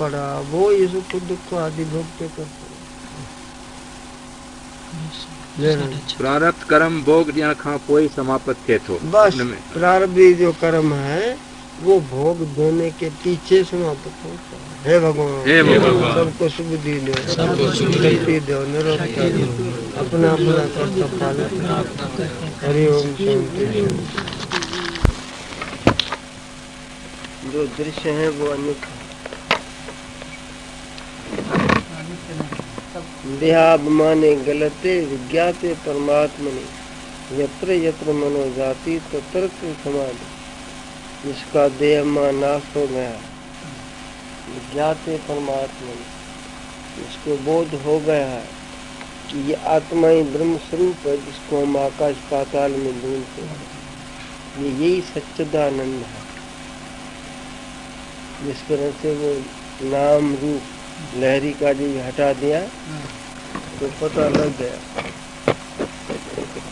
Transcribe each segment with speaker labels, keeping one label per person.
Speaker 1: पड़ा, वो ये सुख दुख आदि भोगते करते।
Speaker 2: प्रारब्ध कर्म भोग ज्या खां कोई समाप्त थे तो
Speaker 1: बस प्रारब्धी जो कर्म है वो भोग देने के पीछे समाप्त होता है। हे भगवान, सबको सुबुद्धि दो, शक्ति दो, निरोधता दो, अपना अपना कर्तव्य पालन। हरि ओम शांति। जो दृश्य है वो अनित्य, देहाभिमाने गलते विज्ञाते परमात्मने, यत्र यत्र मनो जाति तत्र समाधि। जिसका देह में नाश हो गया, विज्ञाते परमात्मा, जिसको बोध हो गया है कि ये आत्मा ही ब्रह्म स्वरूप है, जिसको हम आकाश पाताल में ढूंढते हैं, ये यही सच्चिदानंद है। जिस तरह से वो नाम रूप लहरी का जो हटा दिया तो पता लग गया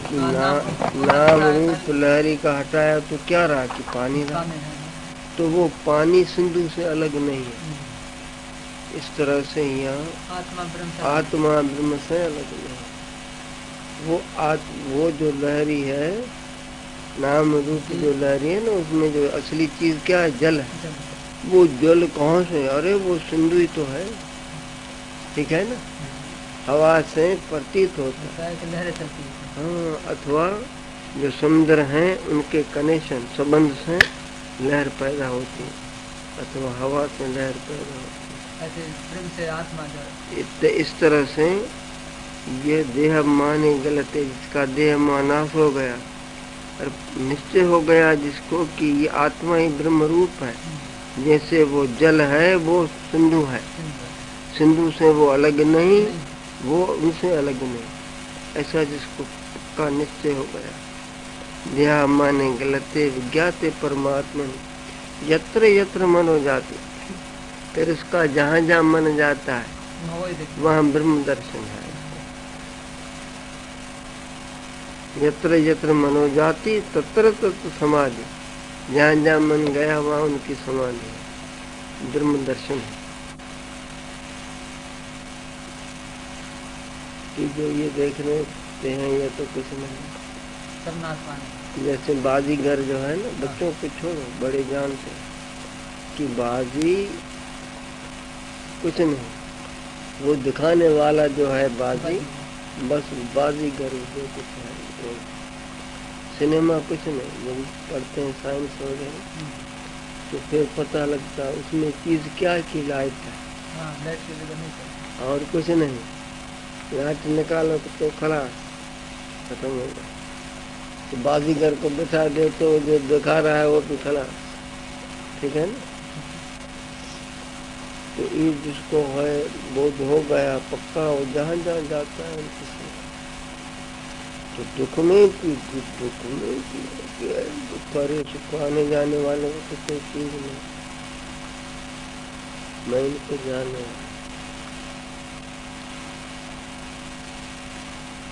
Speaker 1: कि नाम रूप लहरी का हटाया तो क्या रहा कि पानी रहा। तो वो पानी सिंधु से अलग नहीं है। इस तरह से यहाँ आत्मा ब्रह्म से अलग नहीं। वो जो लहरी है, नाम रूप जो लहरी है ना, उसमें जो असली चीज क्या है, जल है। वो जल कहाँ से? अरे वो सिंधु ही तो है, ठीक है ना। हवा से प्रतीत होता है, हाँ, अथवा जो समुद्र हैं उनके कनेक्शन संबंध से लहर पैदा होती है, अथवा हवा से लहर पैदा होती है। ब्रह्म से आत्मा जो इस तरह से ये देह माने गलत है, जिसका देह मान नाश हो गया और निश्चय हो गया जिसको कि ये आत्मा ही ब्रह्म रूप है। जैसे वो जल है वो सिंधु है, सिंधु से वो अलग नहीं, वो उनसे अलग नहीं, ऐसा जिसको का निश्चय हो गया। देह माने गलते विज्ञाते परमात्मा, यत्र यत्र मन हो जाती। फिर उसका जहाँ जहाँ मन जाता है वहाँ ब्रह्म दर्शन है। यत्र यत्र मनो जाति तत्र तत्र समाधि, जहाँ जहाँ मन गया वहाँ उनकी समाधि है, ब्रह्म दर्शन है। कि जो ये देखने हैं ये तो कुछ नहीं। जैसे बाजीगर जो है ना, बच्चों को छोड़ो, बड़े जानते हैं कि बाजी कुछ नहीं, वो दिखाने वाला जो है बाजी, बस बाजीगर जो कुछ है वो। सिनेमा कुछ नहीं, जब पढ़ते हैं साइंस वगैरह तो फिर पता लगता है उसमें चीज क्या की लाइट है, और कुछ नहीं। लाइट निकालो तो खलास, खत्म हो गया। तो बाजीगर को बिठा दे तो जो दिखा रहा है वो भी खलास, ठीक है ना। तो ये जिसको है बोध हो गया पक्का, वो जहाँ जहाँ जाता है तो दुख में भी दुख अरे सुख आने जाने वाले को तो कोई चीज नहीं, मैं इनको जाने।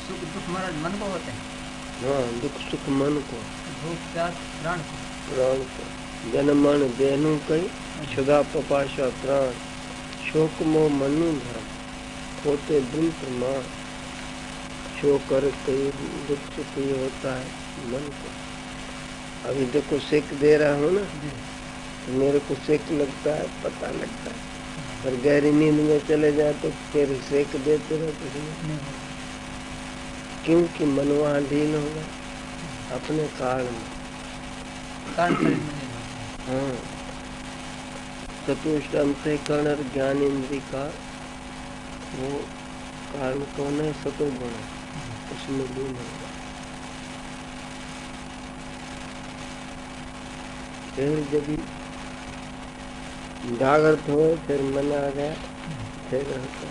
Speaker 3: सुख दुख महाराज मन को होते हैं।
Speaker 1: हाँ, दुख सुख मन को,
Speaker 3: भूख प्यास प्राण
Speaker 1: को। जन मन देनु कई क्षुधा पपाशा प्राण, शोक मोह मनु धर्म, होते ब्रह्म प्रमाण। शोक कर कई दुख सुख ये होता है मन को। अभी देखो सेक दे रहा हूँ ना, तो मेरे को सेक लगता है, पता लगता है, पर गहरी नींद में चले जाए तो फिर सेक देते रहते हैं, क्योंकि मन वहाँ ढील होगा अपने कारण में। हाँ, चतुष्ट अंतःकरण ज्ञान इंद्रिय का वो कारण कौन है? सतोगुण है, उसमें लीन होगा। फिर जब जागृत हो फिर मन आ गया, फिर रहता